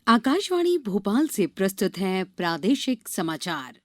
आकाशवाणी भोपाल से प्रस्तुत है प्रादेशिक समाचार।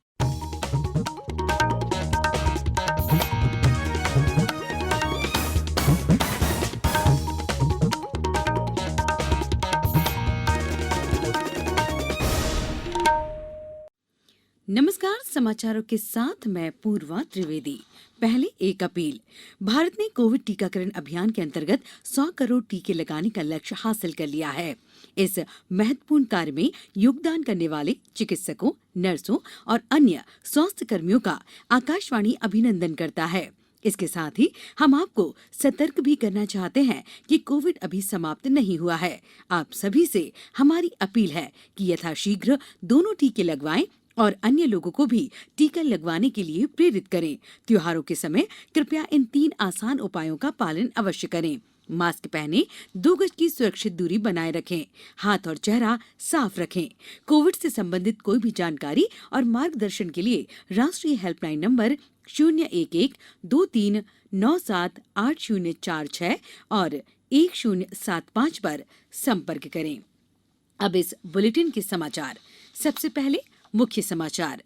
नमस्कार, समाचारों के साथ मैं पूर्वा त्रिवेदी। पहले एक अपील। भारत ने कोविड टीकाकरण अभियान के अंतर्गत 100 करोड़ टीके लगाने का लक्ष्य हासिल कर लिया है। इस महत्वपूर्ण कार्य में योगदान करने वाले चिकित्सकों, नर्सों और अन्य स्वास्थ्य कर्मियों का आकाशवाणी अभिनंदन करता है। इसके साथ ही हम आपको सतर्क भी करना चाहते हैं कि कोविड अभी समाप्त नहीं हुआ है। आप सभी से हमारी अपील है कि यथाशीघ्र दोनों टीके लगवाएं और अन्य लोगों को भी टीका लगवाने के लिए प्रेरित करें। त्योहारों के समय कृपया इन 3 आसान उपायों का पालन अवश्य करें। मास्क पहनें, 2 गज की सुरक्षित दूरी बनाए रखें, हाथ और चेहरा साफ रखें। कोविड से संबंधित कोई भी जानकारी और मार्गदर्शन के लिए राष्ट्रीय हेल्पलाइन नंबर 011-2397-8046 और 1075 पर संपर्क करें। अब इस बुलेटिन के समाचार। सबसे पहले मुख्य समाचार।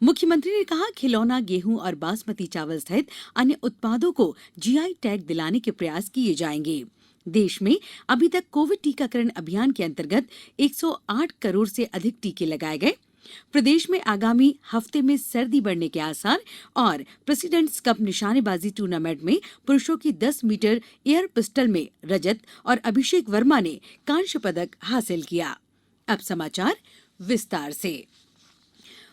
मुख्यमंत्री ने कहा, खिलौना, गेहूं और बासमती चावल सहित अन्य उत्पादों को जीआई टैग दिलाने के प्रयास किए जाएंगे। देश में अभी तक कोविड टीकाकरण अभियान के अंतर्गत 108 करोड़ से अधिक टीके लगाए गए। प्रदेश में आगामी हफ्ते में सर्दी बढ़ने के आसार और प्रेसिडेंट्स कप निशानेबाजी टूर्नामेंट में पुरुषों की 10 मीटर एयर पिस्टल में रजत और अभिषेक वर्मा ने कांस्य पदक हासिल किया। अब समाचार विस्तार से।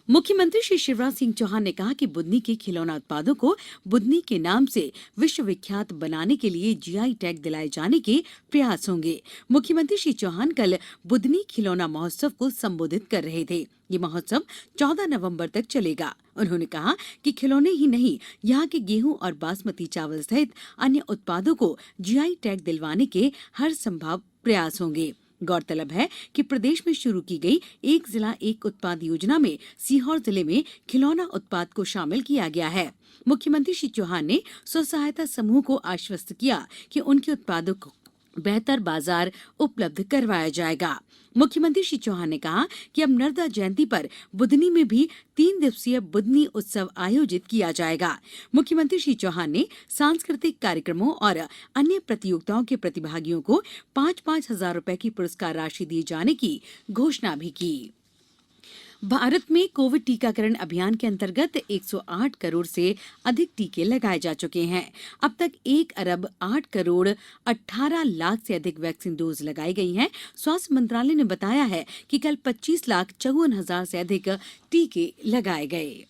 मुख्यमंत्री श्री शिवराज सिंह चौहान ने कहा कि बुदनी के खिलौना उत्पादों को बुदनी के नाम से विश्वविख्यात बनाने के लिए जीआई टैग दिलाए जाने के प्रयास होंगे। मुख्यमंत्री श्री चौहान कल बुदनी खिलौना महोत्सव को संबोधित कर रहे थे। ये महोत्सव 14 नवंबर तक चलेगा। उन्होंने कहा कि खिलौने ही नहीं, यहाँ के गेहूं और बासमती चावल सहित अन्य उत्पादों को जीआई टैग दिलवाने के हर संभव प्रयास होंगे। गौरतलब है कि प्रदेश में शुरू की गई एक जिला एक उत्पाद योजना में सीहोर जिले में खिलौना उत्पाद को शामिल किया गया है। मुख्यमंत्री श्री चौहान ने स्व सहायता समूह को आश्वस्त किया कि उनके उत्पादों को बेहतर बाजार उपलब्ध करवाया जाएगा। मुख्यमंत्री श्री चौहान ने कहा कि अब नर्मदा जयंती पर बुदनी में भी 3 दिवसीय बुदनी उत्सव आयोजित किया जाएगा। मुख्यमंत्री श्री चौहान ने सांस्कृतिक कार्यक्रमों और अन्य प्रतियोगिताओं के प्रतिभागियों को 5-5 हजार रुपए की पुरस्कार राशि दिए जाने की घोषणा भी की। भारत में कोविड टीकाकरण अभियान के अंतर्गत 108 करोड़ से अधिक टीके लगाए जा चुके हैं। अब तक 1 अरब 8 करोड़ 18 लाख से अधिक वैक्सीन डोज लगाई गई हैं। स्वास्थ्य मंत्रालय ने बताया है कि कल 25,54,000 से अधिक टीके लगाए गए।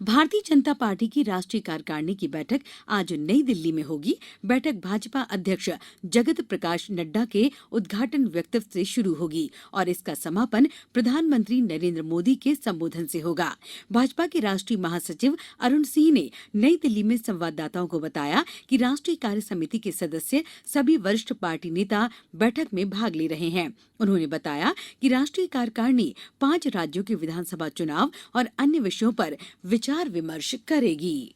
भारतीय जनता पार्टी की राष्ट्रीय कार्यकारिणी की बैठक आज नई दिल्ली में होगी। बैठक भाजपा अध्यक्ष जगत प्रकाश नड्डा के उद्घाटन वक्तव्य से शुरू होगी और इसका समापन प्रधानमंत्री नरेंद्र मोदी के संबोधन से होगा। भाजपा के राष्ट्रीय महासचिव अरुण सिंह ने नई दिल्ली में संवाददाताओं को बताया कि राष्ट्रीय कार्य समिति के सदस्य सभी वरिष्ठ पार्टी नेता बैठक में भाग ले रहे हैं। उन्होंने बताया कि राष्ट्रीय कार्यकारिणी 5 राज्यों के विधानसभा चुनाव और अन्य विषयों पर विचार विमर्श करेगी।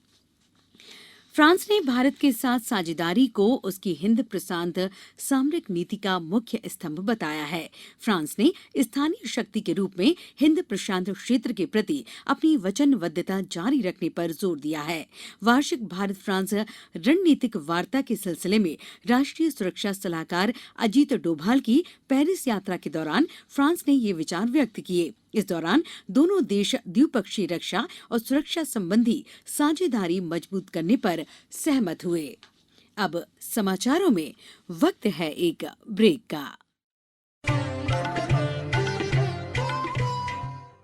फ्रांस ने भारत के साथ साझेदारी को उसकी हिंद प्रशांत सामरिक नीति का मुख्य स्तंभ बताया है। फ्रांस ने स्थानीय शक्ति के रूप में हिंद प्रशांत क्षेत्र के प्रति अपनी वचनबद्धता जारी रखने पर जोर दिया है। वार्षिक भारत फ्रांस रणनीतिक वार्ता के सिलसिले में राष्ट्रीय सुरक्षा सलाहकार अजीत डोभाल की पेरिस यात्रा के दौरान फ्रांस ने ये विचार व्यक्त किए। इस दौरान दोनों देश द्विपक्षीय रक्षा और सुरक्षा संबंधी साझेदारी मजबूत करने पर सहमत हुए। अब समाचारों में वक्त है एक ब्रेक का।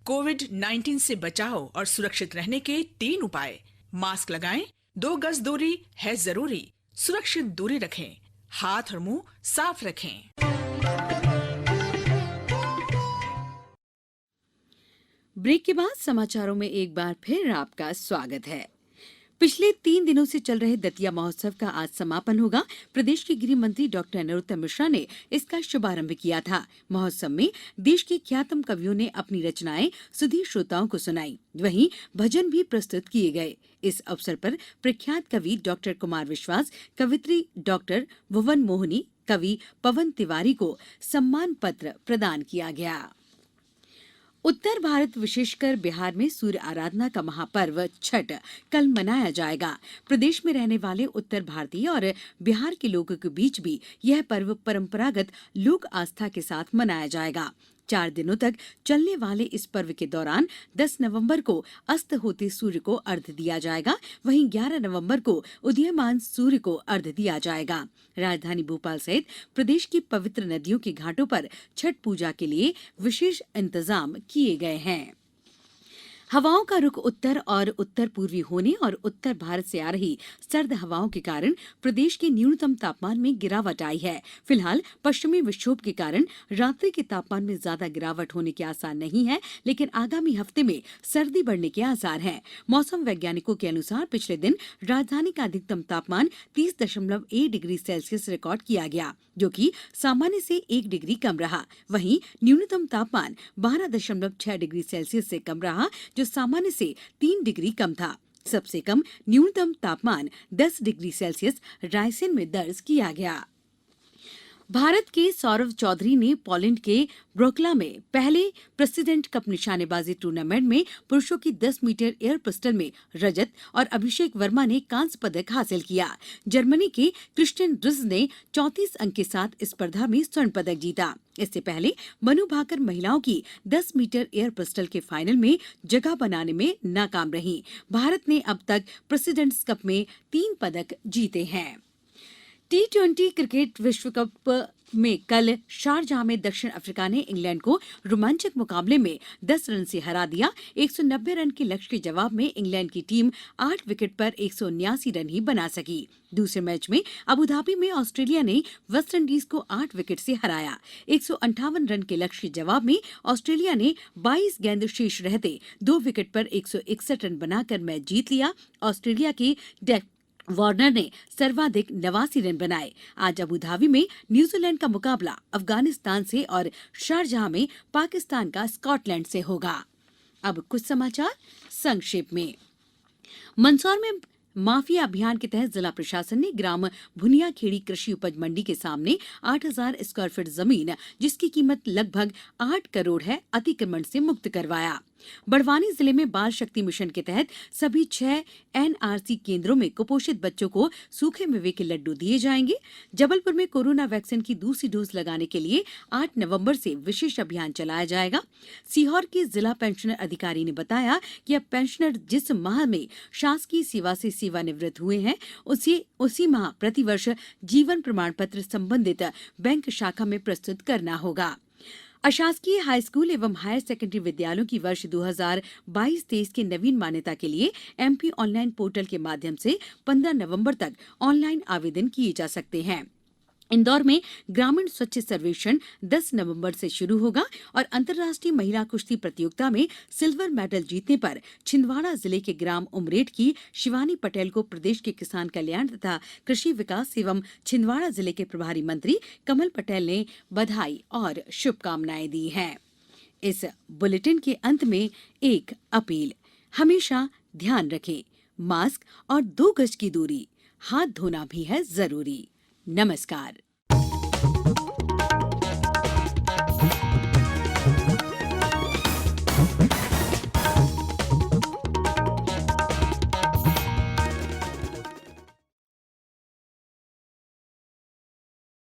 कोविड-19 से बचाव और सुरक्षित रहने के 3 उपाय। मास्क लगाएं, 2 गज दूरी है जरूरी, सुरक्षित दूरी रखें, हाथ और मुंह साफ रखें। ब्रेक के बाद समाचारों में एक बार फिर आपका स्वागत है। पिछले 3 दिनों से चल रहे दतिया महोत्सव का आज समापन होगा। प्रदेश के गृह मंत्री डॉक्टर नरोत्तम मिश्रा ने इसका शुभारंभ किया था। महोत्सव में देश के ख्यातम कवियों ने अपनी रचनाएं सुधी श्रोताओं को सुनाई। वहीं भजन भी प्रस्तुत किए गए। इस अवसर पर प्रख्यात कवि डॉक्टर कुमार विश्वास, कवित्री डॉक्टर भुवन मोहनी, कवि पवन तिवारी को सम्मान पत्र प्रदान किया गया। उत्तर भारत विशेषकर बिहार में सूर्य आराधना का महापर्व छठ कल मनाया जाएगा। प्रदेश में रहने वाले उत्तर भारतीय और बिहार के लोगों के बीच भी यह पर्व परंपरागत लोक आस्था के साथ मनाया जाएगा। 4 दिनों तक चलने वाले इस पर्व के दौरान 10 नवंबर को अस्त होते सूर्य को अर्घ्य दिया जाएगा। वहीं 11 नवंबर को उदीयमान सूर्य को अर्घ्य दिया जाएगा। राजधानी भोपाल सहित प्रदेश की पवित्र नदियों के घाटों पर छठ पूजा के लिए विशेष इंतजाम किए गए हैं। हवाओं का रुख उत्तर और उत्तर पूर्वी होने और उत्तर भारत से आ रही सर्द हवाओं के कारण प्रदेश के न्यूनतम तापमान में गिरावट आई है। फिलहाल पश्चिमी विक्षोभ के कारण रात्रि के तापमान में ज्यादा गिरावट होने के आसार नहीं है, लेकिन आगामी हफ्ते में सर्दी बढ़ने के आसार हैं। मौसम वैज्ञानिकों के अनुसार पिछले दिन राजधानी का अधिकतम तापमान 30.1 डिग्री सेल्सियस रिकॉर्ड किया गया, जो कि सामान्य से 1 डिग्री कम रहा। वहीं न्यूनतम तापमान 12.6 डिग्री सेल्सियस से कम रहा, जो सामान्य से 3 डिग्री कम था। सबसे कम न्यूनतम तापमान 10 डिग्री सेल्सियस रायसेन में दर्ज किया गया। भारत के सौरव चौधरी ने पोलैंड के ब्रोकला में पहले प्रेसिडेंट कप निशानेबाजी टूर्नामेंट में पुरुषों की 10 मीटर एयर पिस्टल में रजत और अभिषेक वर्मा ने कांस्य पदक हासिल किया। जर्मनी के क्रिस्टियन रिस ने 34 अंक के साथ इस स्पर्धा में स्वर्ण पदक जीता। इससे पहले मनु भाकर महिलाओं की 10 मीटर एयर पिस्टल के फाइनल में जगह बनाने में नाकाम रही। भारत ने अब तक प्रेसिडेंट्स कप में 3 पदक जीते हैं। T20 क्रिकेट विश्व कप में कल शारजाह में दक्षिण अफ्रीका ने इंग्लैंड को रोमांचक मुकाबले में 10 रन से हरा दिया। 190 रन के लक्ष्य के जवाब में इंग्लैंड की टीम 8 विकेट पर 179 रन ही बना सकी। दूसरे मैच में अबुधाबी में ऑस्ट्रेलिया ने वेस्टइंडीज को 8 विकेट से हराया। 158 रन के लक्ष्य के जवाब में ऑस्ट्रेलिया ने 22 गेंद शेष रहते 2 विकेट पर 161 रन बनाकर मैच जीत लिया। ऑस्ट्रेलिया के वार्नर ने सर्वाधिक 89 रन बनाए। आज अबुधाबी में न्यूजीलैंड का मुकाबला अफगानिस्तान से और शारजाह में पाकिस्तान का स्कॉटलैंड से होगा। अब कुछ समाचार संक्षेप में। मंदसौर में माफिया अभियान के तहत जिला प्रशासन ने ग्राम भुनियाखेड़ी कृषि उपज मंडी के सामने 8000 स्क्वायर फीट जमीन, जिसकी कीमत लगभग 8 करोड़ है, अतिक्रमण से मुक्त करवाया। बड़वानी जिले में बाल शक्ति मिशन के तहत सभी 6 एनआरसी केंद्रों में कुपोषित बच्चों को सूखे मेवे के लड्डू दिए जाएंगे। जबलपुर में कोरोना वैक्सीन की दूसरी डोज लगाने के लिए 8 नवंबर से विशेष अभियान चलाया जाएगा। सीहोर के जिला पेंशनर अधिकारी ने बताया कि अब पेंशनर जिस माह में शासकीय सेवा से सेवानिवृत्त हुए हैं, उसी माह प्रतिवर्ष जीवन प्रमाण पत्र संबंधित बैंक शाखा में प्रस्तुत करना होगा। अशासकीय हाई स्कूल एवं हायर सेकेंडरी विद्यालयों की वर्ष 2022-23 की नवीन मान्यता के लिए एमपी ऑनलाइन पोर्टल के माध्यम से 15 नवंबर तक ऑनलाइन आवेदन किए जा सकते हैं। इंदौर में ग्रामीण स्वच्छ सर्वेक्षण 10 नवंबर से शुरू होगा और अंतर्राष्ट्रीय महिला कुश्ती प्रतियोगिता में सिल्वर मेडल जीतने पर छिंदवाड़ा जिले के ग्राम उमरेठ की शिवानी पटेल को प्रदेश के किसान कल्याण तथा कृषि विकास एवं छिंदवाड़ा जिले के प्रभारी मंत्री कमल पटेल ने बधाई और शुभकामनाएं दी हैं। इस बुलेटिन के अंत में एक अपील। हमेशा ध्यान रखें, मास्क और 2 गज की दूरी, हाथ धोना भी है जरूरी। नमस्कार।